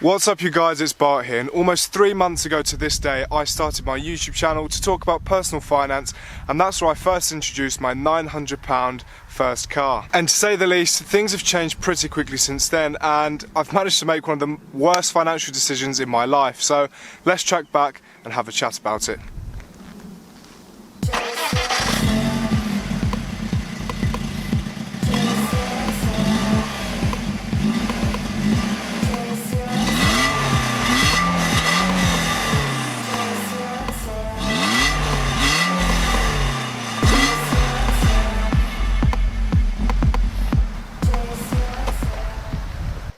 What's up you guys, it's Bart here, and almost 3 months ago to this day I started my YouTube channel to talk about personal finance, and that's where I first introduced my £900 first car. And to say the least, things have changed pretty quickly since then, and I've managed to make one of the worst financial decisions in my life. So let's track back and have a chat about it.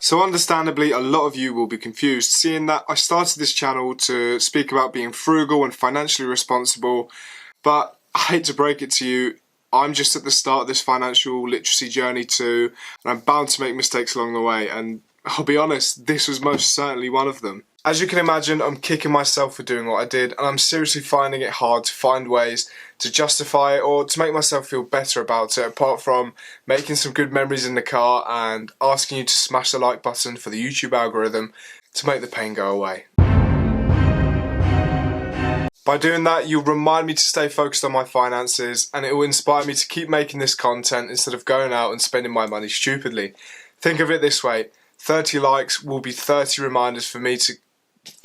So understandably, a lot of you will be confused, seeing that I started this channel to speak about being frugal and financially responsible, but I hate to break it to you, I'm just at the start of this financial literacy journey too, and I'm bound to make mistakes along the way, and I'll be honest, this was most certainly one of them. As you can imagine, I'm kicking myself for doing what I did, and I'm seriously finding it hard to find ways to justify it or to make myself feel better about it, apart from making some good memories in the car and asking you to smash the like button for the YouTube algorithm to make the pain go away. By doing that, you'll remind me to stay focused on my finances, and it will inspire me to keep making this content instead of going out and spending my money stupidly. Think of it this way, 30 likes will be 30 reminders for me to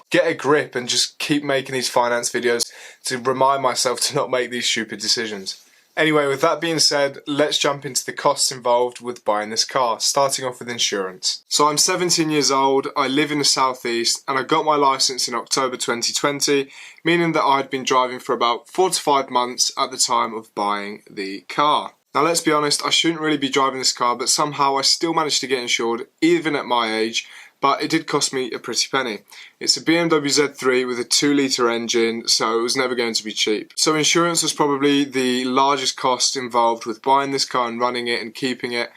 get a grip and just keep making these finance videos to remind myself to not make these stupid decisions. Anyway, with that being said, let's jump into the costs involved with buying this car, starting off with insurance. So I'm 17 years old, I live in the southeast, and I got my licence in October 2020, meaning that I'd been driving for about 4 to 5 months at the time of buying the car. Now let's be honest, I shouldn't really be driving this car, but somehow I still managed to get insured, even at my age, but it did cost me a pretty penny. It's a BMW Z3 with a 2-litre engine, so it was never going to be cheap. So insurance was probably the largest cost involved with buying this car and running it and keeping it,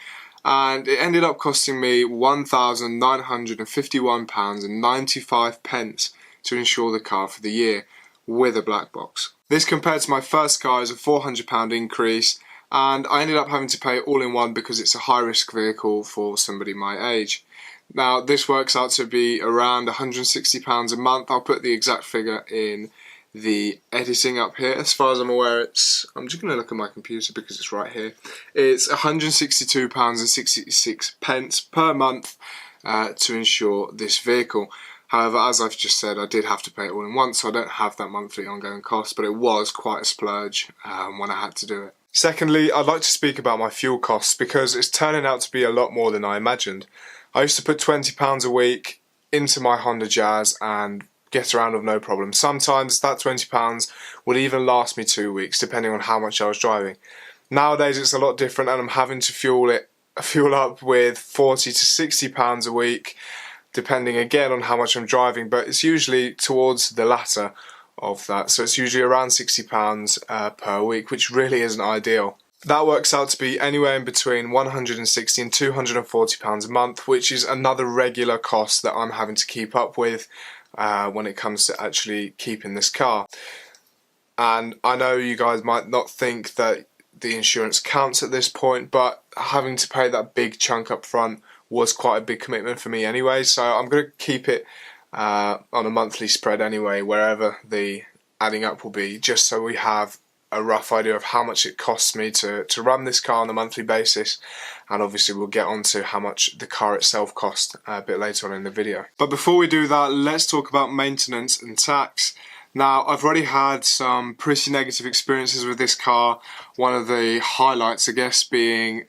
and it ended up costing me £1,951.95 to insure the car for the year, with a black box. This compared to my first car is a £400 increase, and I ended up having to pay it all in one because it's a high-risk vehicle for somebody my age. Now this works out to be around £160 a month. I'll put the exact figure in the editing up here. As far as I'm aware, I'm just going to look at my computer because it's right here. It's £162.66 per month to insure this vehicle. However, as I've just said, I did have to pay it all in once, so I don't have that monthly ongoing cost, but it was quite a splurge when I had to do it. Secondly, I'd like to speak about my fuel costs because it's turning out to be a lot more than I imagined. I used to put £20 a week into my Honda Jazz and get around with no problem. Sometimes that £20 would even last me 2 weeks, depending on how much I was driving. Nowadays it's a lot different, and I'm having to fuel up with £40 to £60 a week, depending again on how much I'm driving, but it's usually towards the latter of that. So it's usually around £60 per week, which really isn't ideal. That works out to be anywhere in between £160 and £240 a month, which is another regular cost that I'm having to keep up with when it comes to actually keeping this car. And I know you guys might not think that the insurance counts at this point, but having to pay that big chunk up front was quite a big commitment for me anyway, so I'm going to keep it on a monthly spread anyway, wherever the adding up will be, just so we have a rough idea of how much it costs me to run this car on a monthly basis, and obviously we'll get on to how much the car itself cost a bit later on in the video. But before we do that, let's talk about maintenance and tax. Now, I've already had some pretty negative experiences with this car. One of the highlights, I guess, being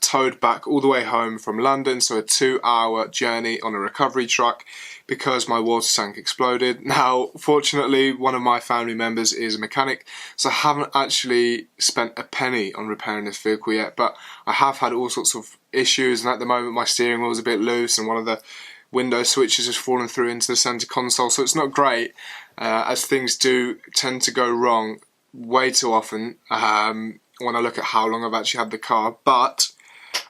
towed back all the way home from London, so a 2-hour journey on a recovery truck because my water tank exploded. Now, fortunately, one of my family members is a mechanic, so I haven't actually spent a penny on repairing this vehicle yet, but I have had all sorts of issues, and at the moment my steering wheel is a bit loose and one of the window switches has fallen through into the centre console, so it's not great, as things do tend to go wrong way too often when I look at how long I've actually had the car. But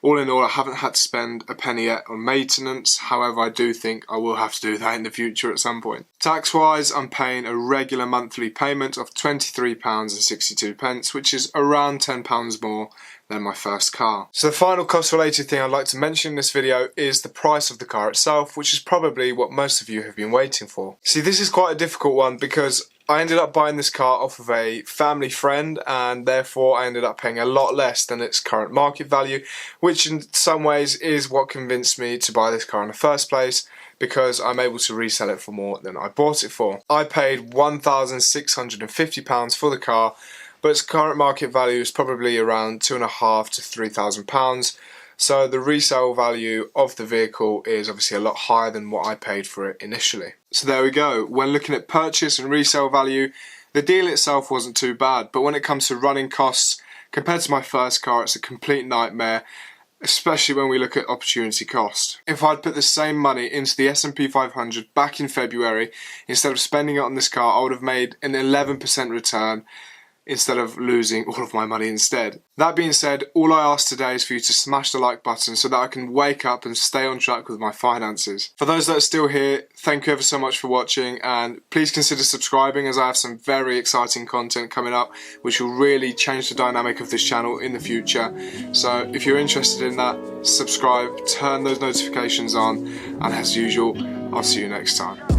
All in all, I haven't had to spend a penny yet on maintenance. However, I do think I will have to do that in the future at some point. Tax wise, I'm paying a regular monthly payment of £23.62, which is around £10 more than my first car. So the final cost related thing I'd like to mention in this video is the price of the car itself, which is probably what most of you have been waiting for. See, this is quite a difficult one because I ended up buying this car off of a family friend, and therefore I ended up paying a lot less than its current market value, which in some ways is what convinced me to buy this car in the first place, because I'm able to resell it for more than I bought it for. I paid £1,650 for the car, but its current market value is probably around £2,500 to £3,000. So the resale value of the vehicle is obviously a lot higher than what I paid for it initially. So there we go. When looking at purchase and resale value, the deal itself wasn't too bad, but when it comes to running costs, compared to my first car, it's a complete nightmare, especially when we look at opportunity cost. If I'd put the same money into the S&P 500 back in February, instead of spending it on this car, I would have made an 11% return, instead of losing all of my money instead. That being said, all I ask today is for you to smash the like button so that I can wake up and stay on track with my finances. For those that are still here, thank you ever so much for watching, and please consider subscribing, as I have some very exciting content coming up which will really change the dynamic of this channel in the future. So if you're interested in that, subscribe, turn those notifications on, and as usual, I'll see you next time.